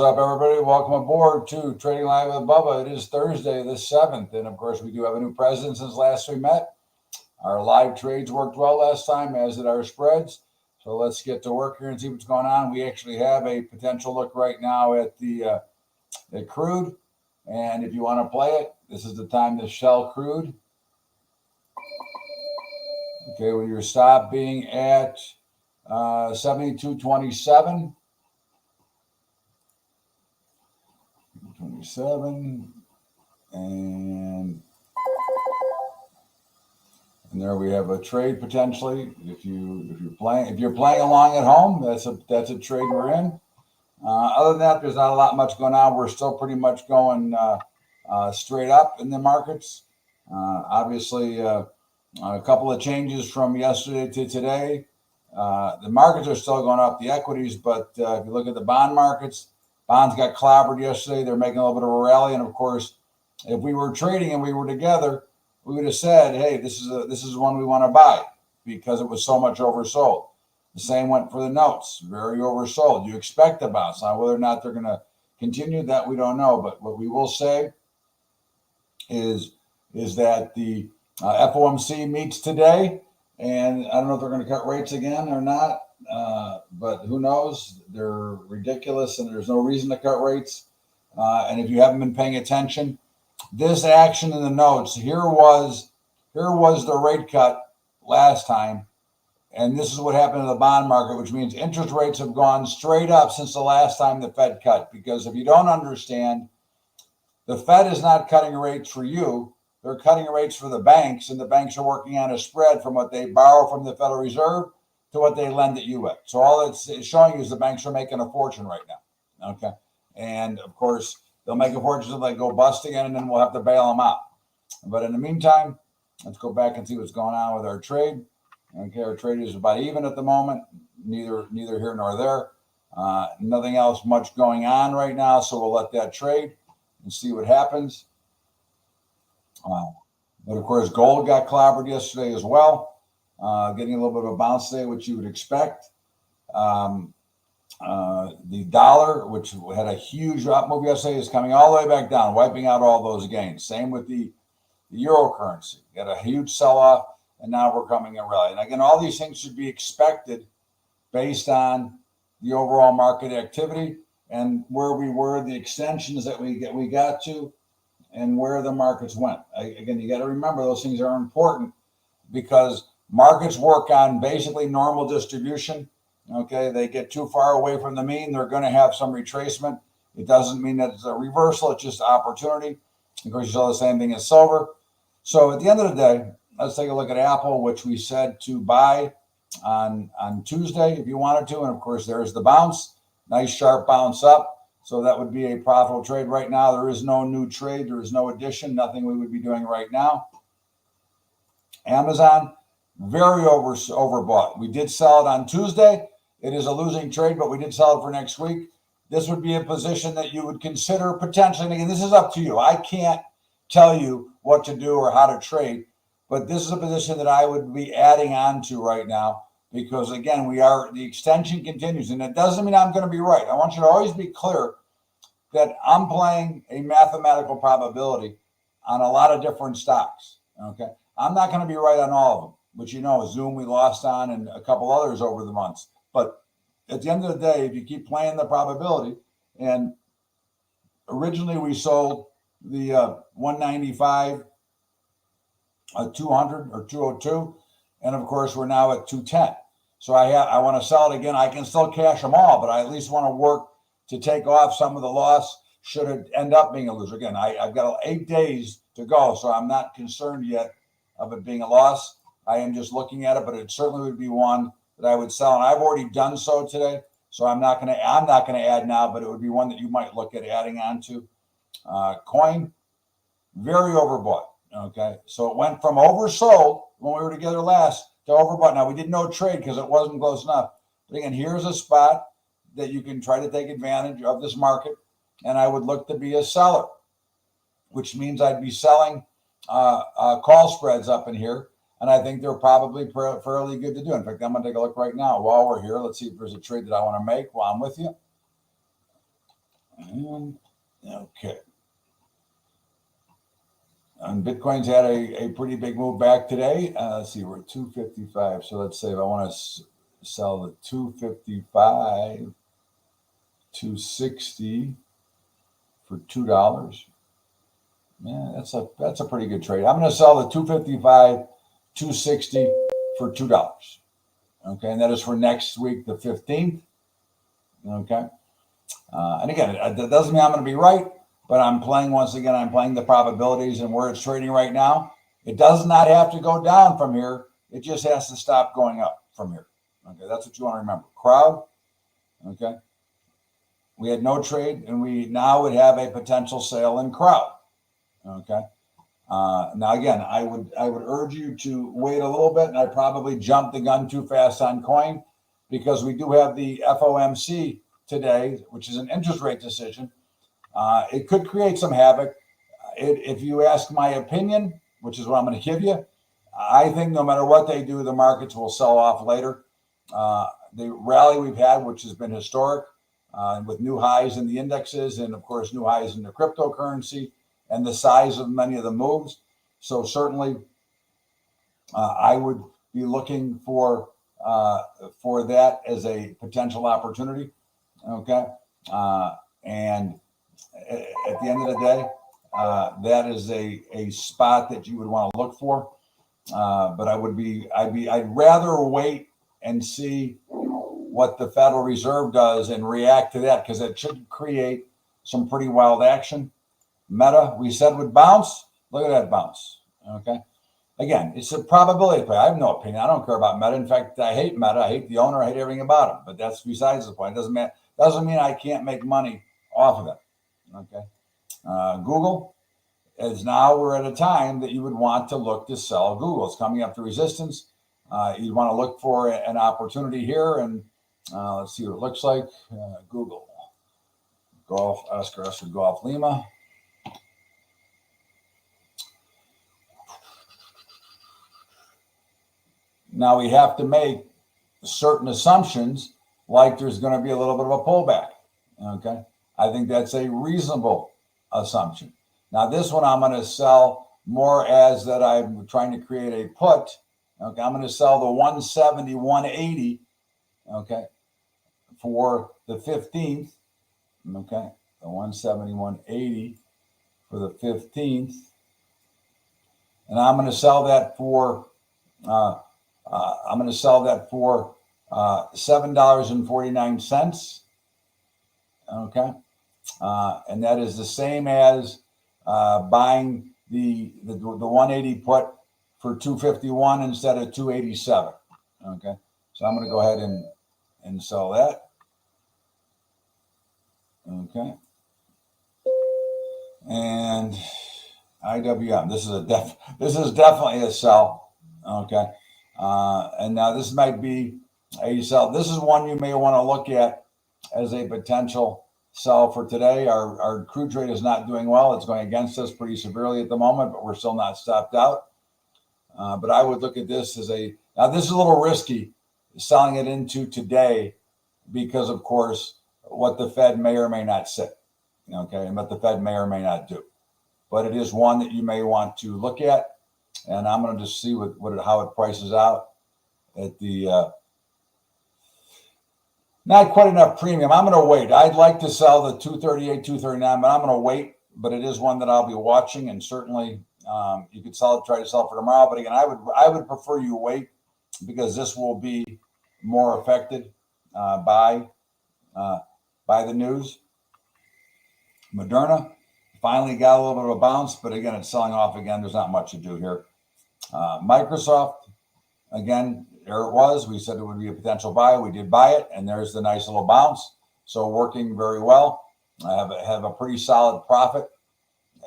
What's up, everybody? Welcome aboard to Trading Live with Bubba. It is Thursday the 7th, and of course, we do have a new president since last we met. Our live trades worked well last time, as did our spreads. So let's get to work here and see what's going on. We actually have a potential look right now at the at crude, and if you want to play it, this is the time to sell crude. Okay, with your stop being at 72.27. 27, and there we have a trade potentially. If you're playing along at home, that's a trade we're in. Other than that, there's not a lot much going on. We're still pretty much going straight up in the markets. Obviously, a couple of changes from yesterday to today. The markets are still going up, the equities, but if you look at the bond markets, bonds got clobbered yesterday. They're making a little bit of a rally, and of course, if we were trading and we were together, we would have said, "Hey, this is one we want to buy," because it was so much oversold. The same went for the notes, very oversold. You expect a bounce. Now, whether or not they're going to continue, that we don't know. But what we will say is that the FOMC meets today, and I don't know if they're going to cut rates again or not. But who knows? They're ridiculous, and there's no reason to cut rates. And if you haven't been paying attention, this action in the notes here was the rate cut last time, and this is what happened in the bond market, which means interest rates have gone straight up since the last time the Fed cut. Because if you don't understand, the Fed is not cutting rates for you; they're cutting rates for the banks, and the banks are working on a spread from what they borrow from the Federal Reserve to what they lend at you at. So all it's showing you is the banks are making a fortune right now. Okay. And of course, they'll make a fortune until they go bust again, and then we'll have to bail them out. But in the meantime, let's go back and see what's going on with our trade. Okay, our trade is about even at the moment, neither here nor there. Nothing else much going on right now, so we'll let that trade and see what happens. But of course, gold got clobbered yesterday as well. Getting a little bit of a bounce today, which you would expect. The dollar, which had a huge up move yesterday, is coming all the way back down, wiping out all those gains. Same with the euro currency. Got a huge sell-off, and now we're coming a rally. And again, all these things should be expected based on the overall market activity and where we were, the extensions that we got to, and where the markets went. Again, you got to remember those things are important because markets work on basically normal distribution. Okay, they get too far away from the mean, they're going to have some retracement. It doesn't mean that it's a reversal, it's just opportunity. Of course, you saw the same thing as silver. So at the end of the day, let's take a look at Apple, which we said to buy on Tuesday if you wanted to. And of course, there's the bounce, nice sharp bounce up. So that would be a profitable trade right now. There is no new trade, there is no addition, nothing we would be doing right now. Amazon, very overbought. We did sell it on Tuesday. It is a losing trade, but we did sell it for next week. This would be a position that you would consider potentially. And again, this is up to you. I can't tell you what to do or how to trade, but this is a position that I would be adding on to right now because, again, the extension continues. And it doesn't mean I'm going to be right. I want you to always be clear that I'm playing a mathematical probability on a lot of different stocks. Okay. I'm not going to be right on all of them, which Zoom we lost on and a couple others over the months. But at the end of the day, if you keep playing the probability, and originally we sold the 195, 200 or 202, and of course we're now at 210. So I want to sell it again. I can still cash them all, but I at least want to work to take off some of the loss should it end up being a loser. Again, I've got 8 days to go, so I'm not concerned yet of it being a loss. I am just looking at it, but it certainly would be one that I would sell, and I've already done so today. So I'm not going to add now, but it would be one that you might look at adding on to. Coin, very overbought. Okay, so it went from oversold when we were together last to overbought. Now we did no trade because it wasn't close enough. But again, here's a spot that you can try to take advantage of this market, and I would look to be a seller, which means I'd be selling call spreads up in here. And I think they're probably fairly good to do. In fact, I'm going to take a look right now while we're here. Let's see if there's a trade that I want to make while I'm with you. And okay. And Bitcoin's had a pretty big move back today. Let's see, we're at 255. So let's say if I want to sell the 255, 260 for $2. Yeah, that's a pretty good trade. I'm going to sell the 255, 260 for $2. Okay, and that is for next week, the 15th. Okay. And again, that doesn't mean I'm going to be right, but I'm playing, once again, I'm playing the probabilities and where it's trading right now. It does not have to go down from here. It just has to stop going up from here. Okay, that's what you want to remember. Crowd, okay. We had no trade, and we now would have a potential sale in crowd. Okay. Now again, I would urge you to wait a little bit, and I probably jumped the gun too fast on coin because we do have the FOMC today, which is an interest rate decision. It could create some havoc. If you ask my opinion, which is what I'm going to give you, I think no matter what they do, the markets will sell off later. The rally we've had, which has been historic, with new highs in the indexes and, of course, new highs in the cryptocurrency and the size of many of the moves. So certainly I would be looking for that as a potential opportunity. Okay. And at the end of the day, that is a spot that you would want to look for. But I'd rather wait and see what the Federal Reserve does and react to that, because it should create some pretty wild action. Meta, we said, would bounce. Look at that bounce. Okay. Again, it's a probability play. I have no opinion. I don't care about Meta. In fact, I hate Meta. I hate the owner. I hate everything about him. But that's besides the point. Doesn't mean I can't make money off of it. Okay. Google is now, we're at a time that you would want to look to sell Google. It's coming up to resistance. You'd want to look for an opportunity here. And let's see what it looks like. Google. Golf, Oscar, Golf, Lima. Now we have to make certain assumptions, like there's going to be a little bit of a pullback. Okay. I think that's a reasonable assumption. Now this one I'm going to sell more as that I'm trying to create a put. Okay. I'm going to sell the 170, 180. Okay. For the 15th. Okay. The 170, 180 for the 15th. And I'm going to sell that for, $7.49. Okay. And that is the same as buying the 180 put for 251 instead of 287. Okay. So I'm going to go ahead and sell that. Okay. And IWM, this is definitely a sell. Okay. And now this might be a sell. This is one you may want to look at as a potential sell for today. Our crude trade is not doing well. It's going against us pretty severely at the moment, but we're still not stopped out. But I would look at this as now this is a little risky selling it into today because, of course, what the Fed may or may not say. Okay. And what the Fed may or may not do. But it is one that you may want to look at. And I'm going to just see how it prices out at the not quite enough premium. I'm going to wait. I'd like to sell the 238, 239, but I'm going to wait. But it is one that I'll be watching, and certainly you could try to sell for tomorrow. But again, I would prefer you wait, because this will be more affected by the news. Moderna finally got a little bit of a bounce, but again, it's selling off again. There's not much to do here. Microsoft, again, there it was. We said it would be a potential buy. We did buy it, and there's the nice little bounce. So working very well. I have a pretty solid profit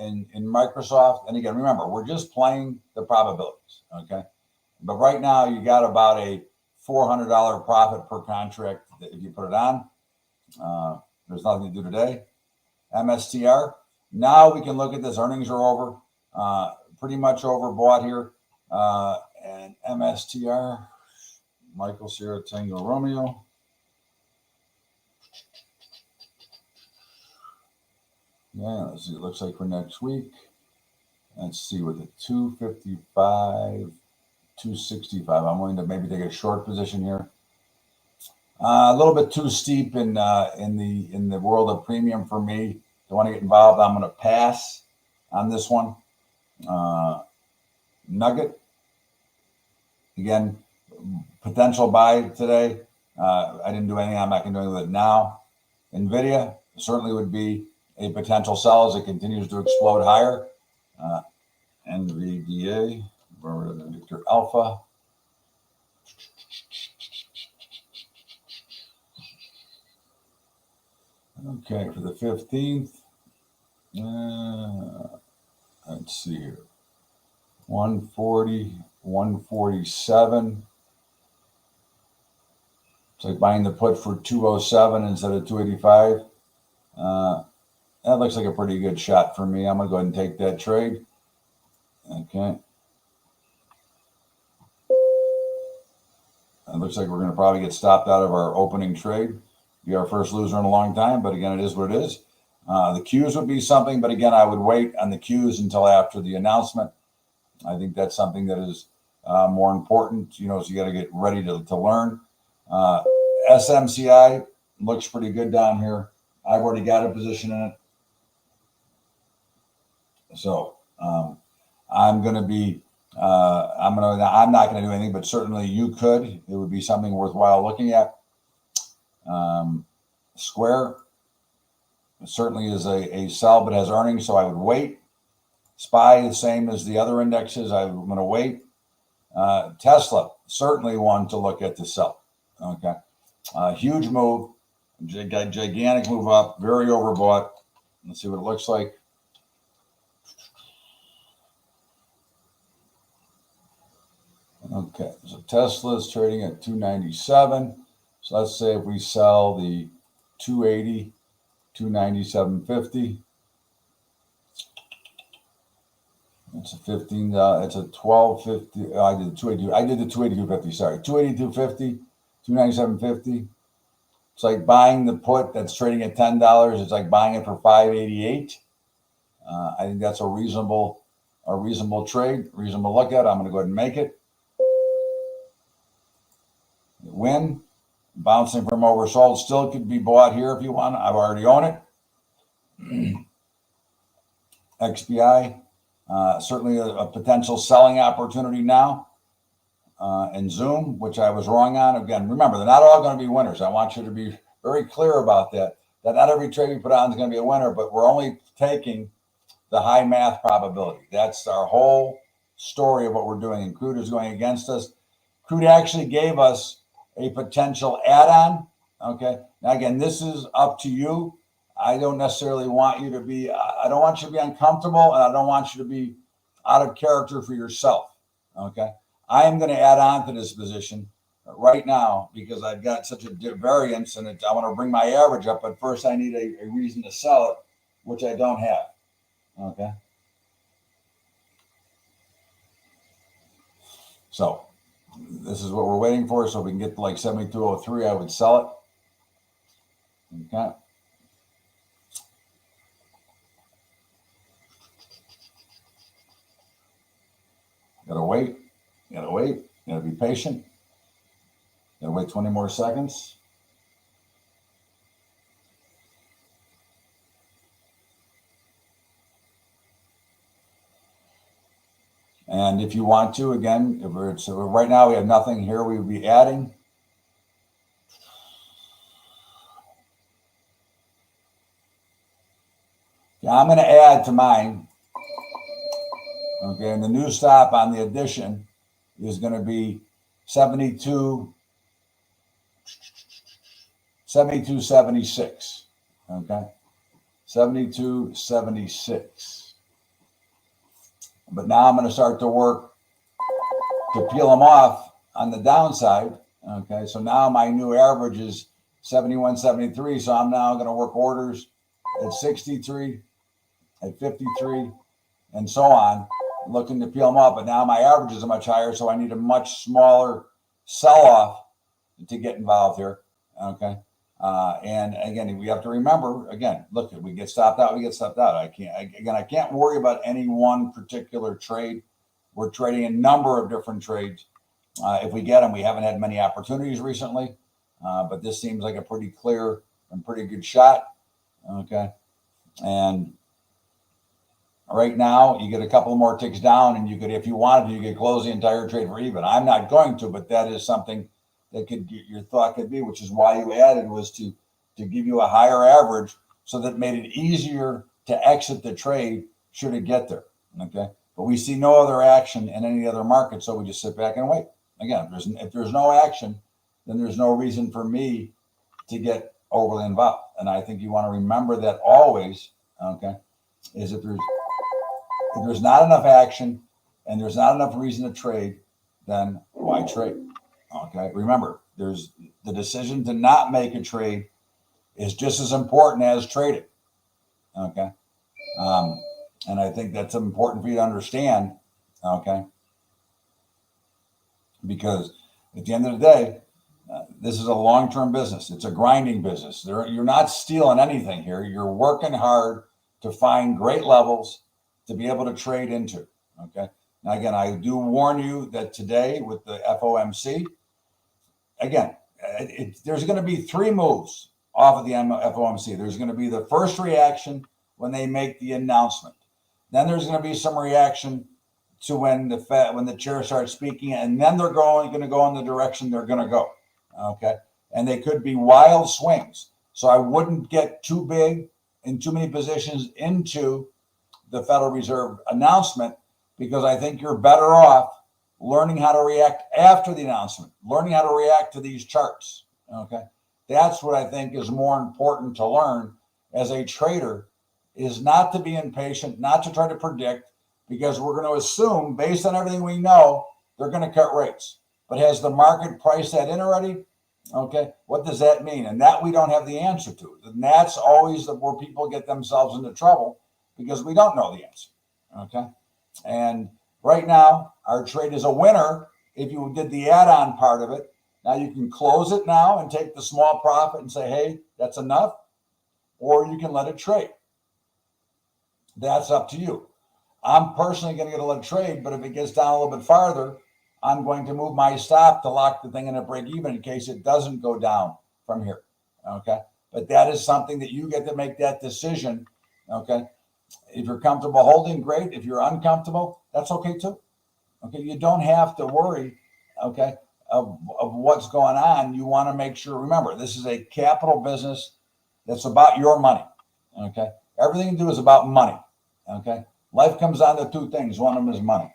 in Microsoft. And again, remember, we're just playing the probabilities, okay? But right now, you got about a $400 profit per contract if you put it on. There's nothing to do today. MSTR. Now we can look at this. Earnings are over, pretty much overbought here. And MSTR, Michael Sierra Tango Romeo. Yeah, let's see. It looks like for next week. Let's see with the 255, 265. I'm willing to maybe take a short position here. A little bit too steep in the world of premium for me. Don't want to get involved. I'm going to pass on this one. Nugget, again, potential buy today. I didn't do anything. I'm not going to do anything with it now. NVIDIA certainly would be a potential sell as it continues to explode higher. NVDA, Victor Alpha. Okay, for the 15th. Let's see here. 140, 147. It's like buying the put for 207 instead of 285. That looks like a pretty good shot for me. I'm going to go ahead and take that trade. Okay. It looks like we're going to probably get stopped out of our opening trade. Be our first loser in a long time, but again, it is what it is. The Qs would be something, but again, I would wait on the Qs until after the announcement. I think that's something that is more important, so you got to get ready to learn. SMCI looks pretty good down here. I've already got a position in it. So I'm going to be, I'm not going to do anything, but certainly you could. It would be something worthwhile looking at. Square certainly is a sell, but has earnings, so I would wait. SPY, the same as the other indexes. I'm going to wait. Tesla, certainly one to look at to sell. Okay. Huge move, gigantic move up, very overbought. Let's see what it looks like. Okay, so Tesla is trading at 297. So let's say if we sell the 280, 297.50. It's a $15. It's a $12.50. I did the 282. I did the 282.50. Sorry, 282.50, 297.50. It's like buying the put that's trading at $10. It's like buying it for $5.88. I think that's a reasonable trade, reasonable look at. I'm going to go ahead and make it. Win, bouncing from oversold, still could be bought here if you want. I've already owned it. XPI, certainly a potential selling opportunity now. And Zoom, which I was wrong on. Again, remember, they're not all going to be winners. I want you to be very clear about that not every trade we put on is going to be a winner, but we're only taking the high math probability. That's our whole story of what we're doing. And Crude is going against us. Crude actually gave us a potential add-on. Okay. Now, again, this is up to you. I don't necessarily want you to be, I don't want you to be uncomfortable, and I don't want you to be out of character for yourself. Okay. I am going to add on to this position right now because I've got such a variance and I want to bring my average up. But first, I need a reason to sell it, which I don't have. Okay. So this is what we're waiting for. So if we can get to like 72.03, I would sell it. Okay. Gotta wait. Gotta be patient. Gotta wait 20 more seconds. And if you want to, again, right now we have nothing here, we would be adding. Yeah, I'm going to add to mine. Okay, and the new stop on the addition is going to be 72.76. Okay, 72.76. But now I'm going to start to work to peel them off on the downside. Okay, so now my new average is 71.73. So I'm now going to work orders at 63, at 53, and so on, looking to peel them off. But now my averages are much higher, so I need a much smaller sell-off to get involved here. Okay, And again, we have to remember, again, look, if we get stopped out, we get stopped out. I can't worry about any one particular trade. We're trading a number of different trades. If we get them, we haven't had many opportunities recently, but this seems like a pretty clear and pretty good shot. Okay. And right now, you get a couple more ticks down, and you could, if you wanted to, you could close the entire trade for even. I'm not going to, but that is something that your thought could be, which is why you added, was to give you a higher average so that made it easier to exit the trade should it get there. Okay. But we see no other action in any other market, so we just sit back and wait. Again, if there's no action, then there's no reason for me to get overly involved. And I think you want to remember that always, okay, is if there's not enough action and there's not enough reason to trade, then why trade? Okay, remember, there's the decision to not make a trade is just as important as trading. Okay, and I think that's important for you to understand. Okay, because at the end of the day, this is a long-term business. It's a grinding business. You're not stealing anything here. You're working hard to find great levels to be able to trade into. Okay. Now, again, I do warn you that today with the FOMC, again, there's going to be three moves off of the FOMC. There's going to be the first reaction when they make the announcement. Then there's going to be some reaction to when the chair starts speaking, and then they're going to go in the direction they're going to go. Okay. And they could be wild swings. So I wouldn't get too big in too many positions into the Federal Reserve announcement, because I think you're better off learning how to react after the announcement, learning how to react to these charts. Okay. That's what I think is more important to learn as a trader, is not to be impatient, not to try to predict, because we're going to assume, based on everything we know, they're going to cut rates. But has the market priced that in already? Okay. What does that mean? And that we don't have the answer to. And that's always where people get themselves into trouble, because we don't know the answer. Okay. And right now, our trade is a winner if you did the add-on part of it. Now you can close it now and take the small profit and say, hey, that's enough. Or you can let it trade. That's up to you. I'm personally going to get a little trade, but if it gets down a little bit farther, I'm going to move my stop to lock the thing in a break even in case it doesn't go down from here. Okay. But that is something that you get to make that decision. Okay. If you're comfortable holding, great. If you're uncomfortable, that's okay too. Okay. You don't have to worry, okay, of what's going on. You want to make sure, remember, this is a capital business that's about your money. Okay. Everything you do is about money. Okay. Life comes down to two things. One of them is money.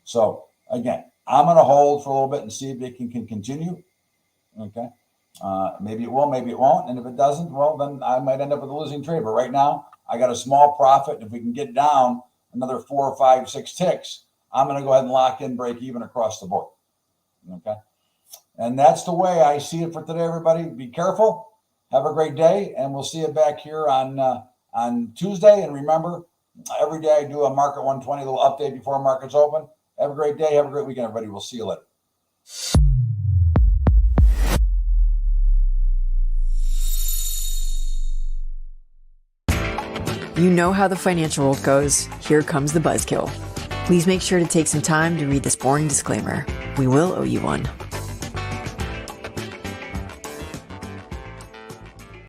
So again, I'm going to hold for a little bit and see if it can continue. Okay. Maybe it will, maybe it won't. And if it doesn't, well, then I might end up with a losing trade. But right now, I got a small profit. If we can get down another 4 or 5, 6 ticks, I'm going to go ahead and lock in, break even across the board. Okay. And that's the way I see it for today, everybody. Be careful. Have a great day. And we'll see you back here on Tuesday. And remember, every day I do a Market 120 little update before markets open. Have a great day. Have a great weekend, everybody. We'll see you later. You know how the financial world goes. Here comes the buzzkill. Please make sure to take some time to read this boring disclaimer. We will owe you one.